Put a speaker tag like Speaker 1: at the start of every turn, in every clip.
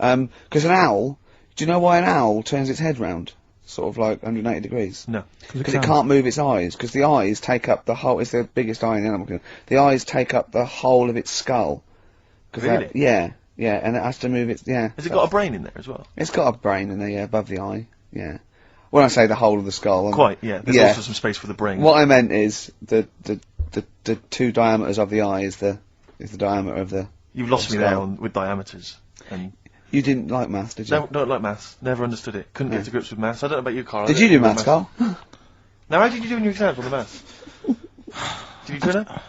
Speaker 1: Because an owl, do you know why an owl turns its head round? Sort of like 180 degrees?
Speaker 2: No.
Speaker 1: Because it can't move its eyes, because the eyes take up the whole, it's the biggest eye in the animal kingdom. The eyes take up the whole of its skull.
Speaker 2: Really?
Speaker 1: Yeah, and it has to move its, yeah.
Speaker 2: Has it got a brain in there as well?
Speaker 1: It's got a brain in there, yeah, above the eye, yeah. When I say the whole of the skull...
Speaker 2: Quite, yeah. There's also some space for the brain.
Speaker 1: What I meant is, the two diameters of the eye is the diameter of the...
Speaker 2: You've lost me there with diameters. And
Speaker 1: you didn't like maths, did you?
Speaker 2: No, don't like maths. Never understood it. Couldn't get to grips with maths. I don't know about you, Carl.
Speaker 1: Did you do maths, Carl?
Speaker 2: Now, how did you do in your exams on the maths? Did you turn up?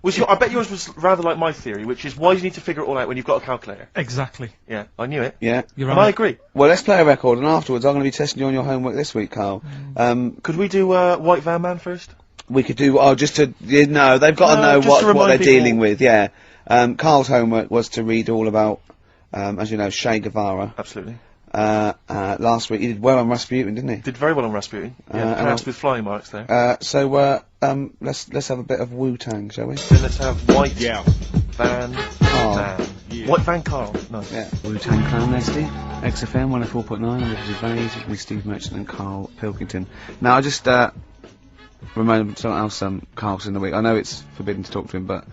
Speaker 2: I bet yours was rather like my theory, which is why do you need to figure it all out when you've got a calculator?
Speaker 3: Exactly.
Speaker 2: Yeah, I knew it.
Speaker 1: Yeah.
Speaker 3: You're
Speaker 2: And
Speaker 3: right.
Speaker 2: I agree.
Speaker 1: Well, let's play a record, and afterwards I'm going to be testing you on your homework this week, Carl.
Speaker 2: Could we do White Van Man first?
Speaker 1: We could do, just to, no, they've got to know what they're dealing with, yeah. Carl's homework was to read all about, as you know, Che Guevara.
Speaker 2: Absolutely.
Speaker 1: Last week he did well on Rasputin, didn't he?
Speaker 2: Did very well on Rasputin. Yeah, passed with flying marks there.
Speaker 1: Let's have a bit of Wu-Tang, shall we?
Speaker 2: Then let's have White Van Man.
Speaker 3: Yeah.
Speaker 2: White Van Carl. Nice.
Speaker 1: Yeah. Wu-Tang Clan there, Steve. XFM 104.9, I'm with Gervais, with me, Steve Merchant and Karl Pilkington. Now, I just, remembered something else, Carl's in the week. I know it's forbidden to talk to him, but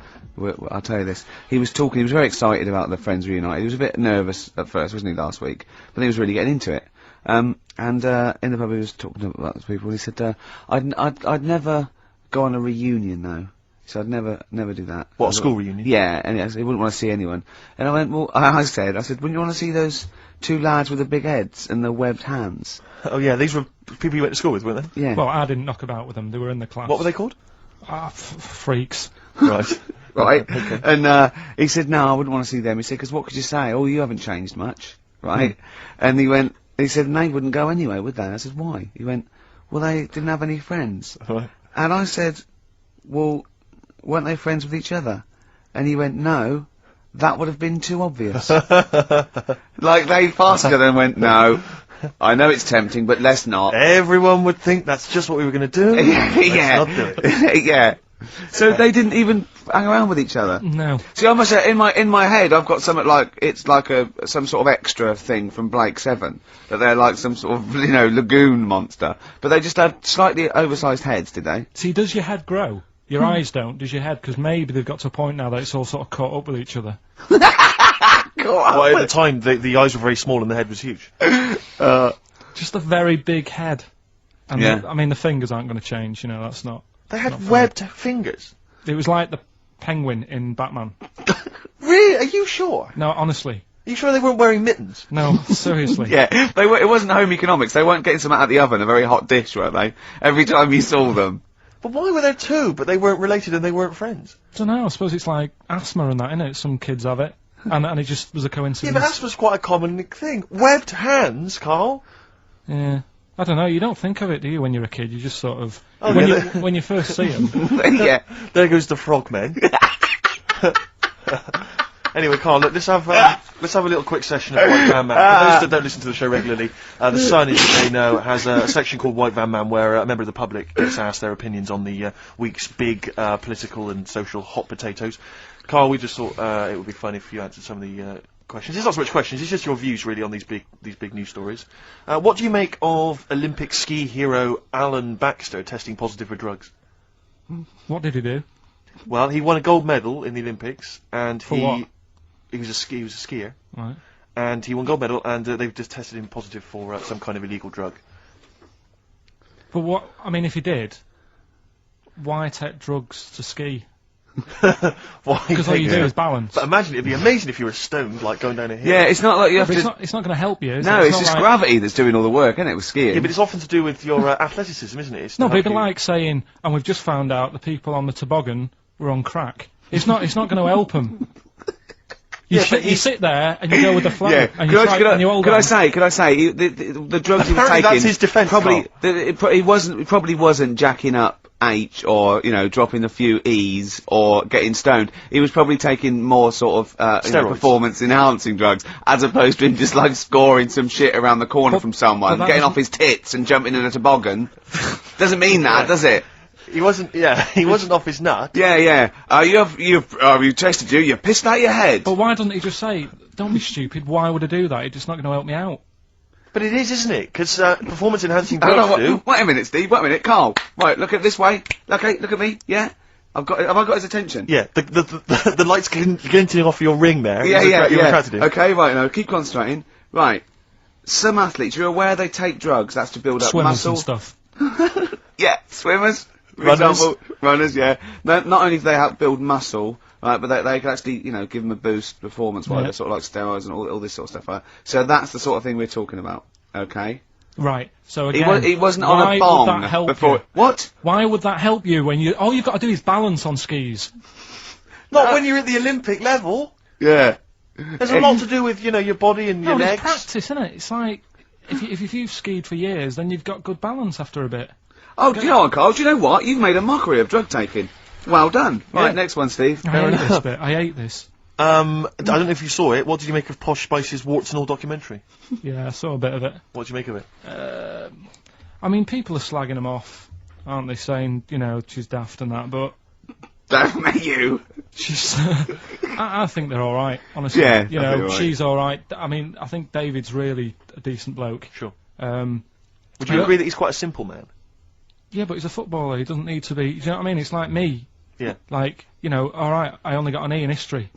Speaker 1: I'll tell you this. He was very excited about the Friends reunited. He was a bit nervous at first, wasn't he, last week? But he was really getting into it. In the pub he was talking about those people, he said, I'd never go on a reunion, though. He said, I'd never do that.
Speaker 2: What, a school reunion?
Speaker 1: Yeah, and he wouldn't want to see anyone. And I went, well, I said, wouldn't you want to see those two lads with the big heads and the webbed hands?
Speaker 2: Oh yeah, these were people you went to school with, weren't they?
Speaker 1: Yeah.
Speaker 3: Well, I didn't knock about with them. They were in the class.
Speaker 2: What were they called?
Speaker 3: Freaks.
Speaker 2: Right.
Speaker 1: Right. Okay. And he said, no, I wouldn't want to see them. He said, because what could you say? Oh, you haven't changed much. Right? And he said, and they wouldn't go anyway, would they? I said, why? He went, well, they didn't have any friends.
Speaker 2: Right.
Speaker 1: And I said, well, weren't they friends with each other? And he went, no, that would have been too obvious. Like, they passed each other and went, no, I know it's tempting, but let's not.
Speaker 2: Everyone would think that's just what we were going to do.
Speaker 1: Yeah.
Speaker 2: Let's not do it.
Speaker 1: Yeah. So they didn't even hang around with each other.
Speaker 3: No.
Speaker 1: See, I must say, in my head, I've got something like it's like some sort of extra thing from Blake 7 that they're like some sort of lagoon monster, but they just had slightly oversized heads, did they?
Speaker 3: See, does your head grow? Your eyes don't. Does your head? Because maybe they've got to a point now that it's all sort of caught up with each other.
Speaker 2: Well, at the time, the eyes were very small and the head was huge.
Speaker 3: Just a very big head. And
Speaker 1: Yeah.
Speaker 3: I mean, the fingers aren't going to change. That's not.
Speaker 2: They had webbed fingers.
Speaker 3: It was like the penguin in Batman.
Speaker 2: Really? Are you sure?
Speaker 3: No, honestly.
Speaker 2: Are you sure they weren't wearing mittens?
Speaker 3: No, seriously.
Speaker 1: Yeah, it wasn't home economics. They weren't getting some out of the oven, a very hot dish, were they? Every time you saw them.
Speaker 2: But why were there two, but they weren't related and they weren't friends?
Speaker 3: I don't know. I suppose it's like asthma and that, innit? Some kids have it. And it just was a
Speaker 2: Yeah,
Speaker 3: coincidence.
Speaker 2: but asthma's quite a common thing. Webbed hands, Carl.
Speaker 3: Yeah. I don't know, you don't think of it, do you, when you're a kid? You just sort of...
Speaker 2: Oh,
Speaker 3: when,
Speaker 2: yeah,
Speaker 3: when you first see them...
Speaker 1: Yeah.
Speaker 2: There goes the frogmen. Anyway, Carl, look, let's have a little quick session of White Van Man. For those that don't listen to the show regularly, the Sun, as you may know, has a section called White Van Man where a member of the public gets asked their opinions on the week's big political and social hot potatoes. Carl, we just thought it would be fun if you answered some of the questions. It's not so much questions, it's just your views really on these big news stories. What do you make of Olympic ski hero Alan Baxter testing positive for drugs?
Speaker 3: What did he do?
Speaker 2: Well, he won a gold medal in the Olympics, and
Speaker 3: what?
Speaker 2: he was a skier,
Speaker 3: Right.
Speaker 2: and he won gold medal, and they've just tested him positive for some kind of illegal drug.
Speaker 3: But what... I mean, if he did, why take drugs to ski?
Speaker 2: Why?
Speaker 3: Because all you do is balance.
Speaker 2: But imagine, it'd be amazing if you were stoned, like going down a hill.
Speaker 1: Yeah, it's not like you have
Speaker 3: But
Speaker 1: to...
Speaker 3: it's not going to help you, is
Speaker 1: No,
Speaker 3: it?
Speaker 1: it's
Speaker 3: not
Speaker 1: just
Speaker 3: like...
Speaker 1: gravity that's doing all the work, isn't it, with skiing?
Speaker 2: Yeah, but it's often to do with your athleticism, isn't it? It's to
Speaker 3: No, but
Speaker 2: help
Speaker 3: it'd be
Speaker 2: you-
Speaker 3: like saying, and we've just found out the people on the toboggan were on crack. It's not going to help them. You sit there and you go with the flow.
Speaker 1: Yeah,
Speaker 3: And you hold
Speaker 1: could
Speaker 3: on.
Speaker 1: I say, the drugs he was
Speaker 2: Apparently
Speaker 1: taking...
Speaker 2: that's his defence,
Speaker 1: Probably,
Speaker 2: Carl.
Speaker 1: he probably wasn't jacking up H or, dropping a few E's or getting stoned. He was probably taking more sort of,
Speaker 2: Steroids.
Speaker 1: performance-enhancing drugs, as opposed to him just, like, scoring some shit around the corner from someone,
Speaker 3: that
Speaker 1: getting
Speaker 3: doesn't-
Speaker 1: off his tits and jumping in a toboggan. Doesn't mean that, does it?
Speaker 2: He wasn't off his nut.
Speaker 1: Yeah. You tested you pissed out your head.
Speaker 3: But why doesn't he just say, don't be stupid. Why would I do that? It's just not going to help me out.
Speaker 2: But it is, isn't it? Because performance enhancing
Speaker 1: Hold
Speaker 2: drugs
Speaker 1: on,
Speaker 2: do.
Speaker 1: wait a minute, Steve. Wait a minute, Carl. Right, look at this way. Okay, look at me. Yeah, have I got his attention?
Speaker 2: Yeah, the lights glinting off your ring there.
Speaker 1: Yeah,
Speaker 2: You're attracted to it.
Speaker 1: Okay, right, now keep concentrating. Right, some athletes, you're aware they take drugs. That's to build up
Speaker 3: Swimmers
Speaker 1: muscle.
Speaker 3: and stuff.
Speaker 1: Yeah, swimmers, for
Speaker 2: Runners.
Speaker 1: example, runners. Yeah, not only do they help build muscle, right, but they can actually, you know, give them a boost performance-wise.
Speaker 3: Yeah.
Speaker 1: They're sort of like steroids and all this sort of stuff. Right? So that's the sort of thing we're talking about. Okay.
Speaker 3: Right. So again,
Speaker 1: He wasn't
Speaker 3: why
Speaker 1: on a bong
Speaker 3: would that help
Speaker 1: before.
Speaker 3: you?
Speaker 1: What?
Speaker 3: Why would that help you when you? All you've got to do is balance on skis.
Speaker 2: Not when you're at the Olympic level.
Speaker 1: Yeah.
Speaker 2: There's a lot to do with, you know, your body and your
Speaker 3: No,
Speaker 2: legs.
Speaker 3: it's practice, isn't it? It's like if you've skied for years, then you've got good balance after a bit.
Speaker 1: Oh, do you know what, Carl? Do you know what? You've made a mockery of drug taking. Well done. Right,
Speaker 2: Yeah.
Speaker 1: next one, Steve.
Speaker 3: I hate this bit. I hate this.
Speaker 2: I don't know if you saw it. What did you make of Posh Spice's Warts and All documentary?
Speaker 3: Yeah, I saw a bit of it.
Speaker 2: What did you make of it?
Speaker 3: I mean, people are slagging him off, aren't they? Saying, you know, she's daft and that, but
Speaker 1: Don't make you.
Speaker 3: she's. I think they're all right, honestly.
Speaker 1: Yeah,
Speaker 3: you
Speaker 1: I think
Speaker 3: know,
Speaker 1: they're all right.
Speaker 3: she's all right. I mean, I think David's really a decent bloke.
Speaker 2: Sure.
Speaker 3: Um,
Speaker 2: Would you agree that he's quite a simple man?
Speaker 3: yeah, but he's a footballer. He doesn't need to be. Do you know what I mean? It's like me.
Speaker 2: Yeah.
Speaker 3: Like, you know, all right, I only got an E in history,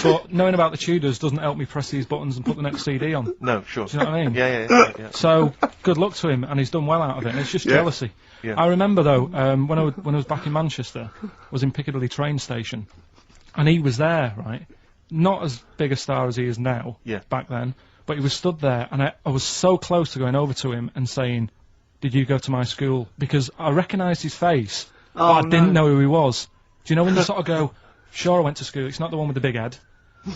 Speaker 3: but knowing about the Tudors doesn't help me press these buttons and put the next CD on.
Speaker 2: No, sure.
Speaker 3: Do you know what I mean?
Speaker 2: Yeah.
Speaker 3: So good luck to him, and he's done well out of it. And it's just
Speaker 1: Yeah.
Speaker 3: jealousy.
Speaker 2: Yeah.
Speaker 3: I remember though, when I was back in Manchester, was in Piccadilly train station, and he was there, right? Not as big a star as he is now.
Speaker 2: Yeah.
Speaker 3: Back then, but he was stood there, and I was so close to going over to him and saying, "Did you go to my school?" Because I recognised his face, but I didn't know who he was. Do you know when you sort of go, "Sure, I went to school. It's not the one with the big head."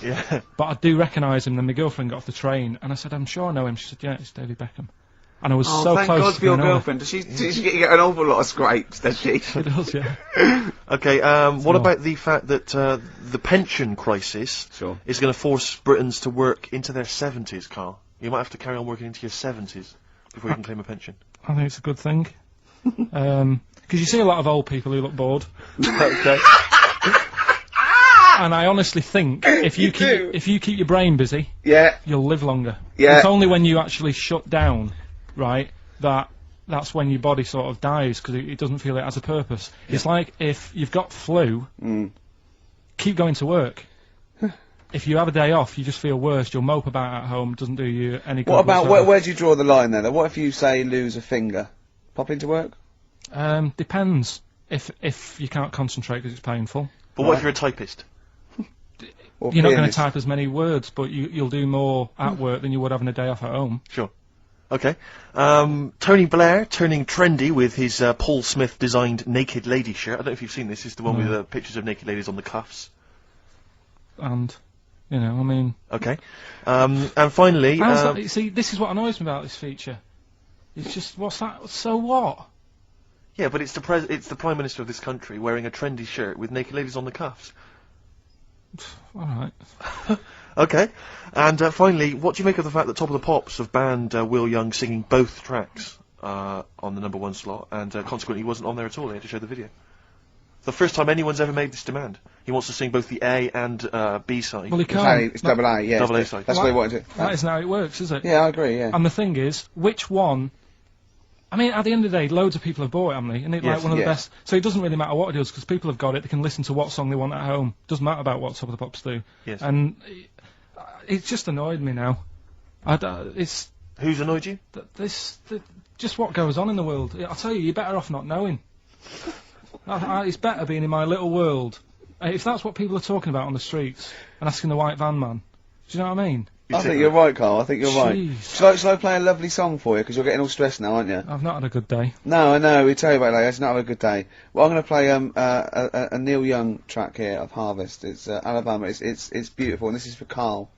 Speaker 2: Yeah.
Speaker 3: But I do recognise him. Then my girlfriend got off the train, and I said, "I'm sure I know him." She said, "Yeah, it's David Beckham." And I was
Speaker 1: Oh,
Speaker 3: so
Speaker 1: thank
Speaker 3: close
Speaker 1: God
Speaker 3: to
Speaker 1: for your
Speaker 3: going over.
Speaker 1: girlfriend. Does she get an awful lot of scrapes, does she?
Speaker 3: She does, yeah.
Speaker 2: Okay, what
Speaker 3: So-
Speaker 2: about the fact that the pension crisis
Speaker 1: Sure.
Speaker 2: is going to force Britons to work into their 70s, Carl? You might have to carry on working into your 70s before you can claim a pension.
Speaker 3: I think it's a good thing. Because you see a lot of old people who look bored.
Speaker 2: Okay.
Speaker 3: And I honestly think if you keep your brain busy,
Speaker 1: Yeah.
Speaker 3: you'll live longer.
Speaker 1: Yeah.
Speaker 3: It's only when you actually shut down, right, that's when your body sort of dies because it doesn't feel it has a purpose. It's like if you've got flu, keep going to work. If you have a day off, you just feel worse. You'll mope about at home. Doesn't do you any good.
Speaker 1: What about
Speaker 3: whatsoever.
Speaker 1: where do you draw the line then? What if you say lose a finger? Pop into work?
Speaker 3: Depends. If you can't concentrate because it's painful,
Speaker 2: But what if you're a typist?
Speaker 1: Or
Speaker 3: you're not going to
Speaker 1: pianist?
Speaker 3: type as many words, but you'll do more at work than you would having a day off at home.
Speaker 2: Sure. Okay. Tony Blair turning trendy with his Paul Smith designed naked lady shirt. I don't know if you've seen this. It's the one with the pictures of naked ladies on the cuffs.
Speaker 3: And, you know, I mean...
Speaker 2: Okay. And finally...
Speaker 3: how's that- see, this is what annoys me about this feature. It's just, what's that? So what?
Speaker 2: Yeah, but it's the Prime Minister of this country wearing a trendy shirt with naked ladies on the cuffs.
Speaker 3: Alright.
Speaker 2: Okay. And finally, what do you make of the fact that Top of the Pops have banned Will Young singing both tracks on the #1 slot, and consequently he wasn't on there at all? They had to show the video. The first time anyone's ever made this demand. He wants to sing both the A and B side.
Speaker 3: Well, he
Speaker 1: It's
Speaker 3: can't.
Speaker 1: it's double A, yeah.
Speaker 2: Double A side.
Speaker 1: That's what he wanted to.
Speaker 3: That isn't how it works, is it?
Speaker 1: Yeah, I agree, yeah.
Speaker 3: And the thing is, which one... I mean, at the end of the day, loads of people have bought it, haven't they? Isn't it
Speaker 2: Yes,
Speaker 3: like one of the
Speaker 1: yes.
Speaker 3: best? So it doesn't really matter what it does, because people have got it, they can listen to what song they want at home. Doesn't matter about what Top of the Pops do.
Speaker 2: Yes.
Speaker 3: And it's just annoyed me now. It's...
Speaker 2: Who's annoyed you?
Speaker 3: just what goes on in the world. I'll tell you, you're better off not knowing. It's better being in my little world. If that's what people are talking about on the streets and asking the white van man, do you know what I mean?
Speaker 1: I think you're right, Carl. I think you're right.
Speaker 3: Jeez.
Speaker 1: Shall I play a lovely song for you? Because you're getting all stressed now, aren't you?
Speaker 3: I've not had a good day.
Speaker 1: No, I know. We tell you about it later. It's not have a good day. Well, I'm going to play a Neil Young track here of Harvest. It's Alabama. It's beautiful, and this is for Carl.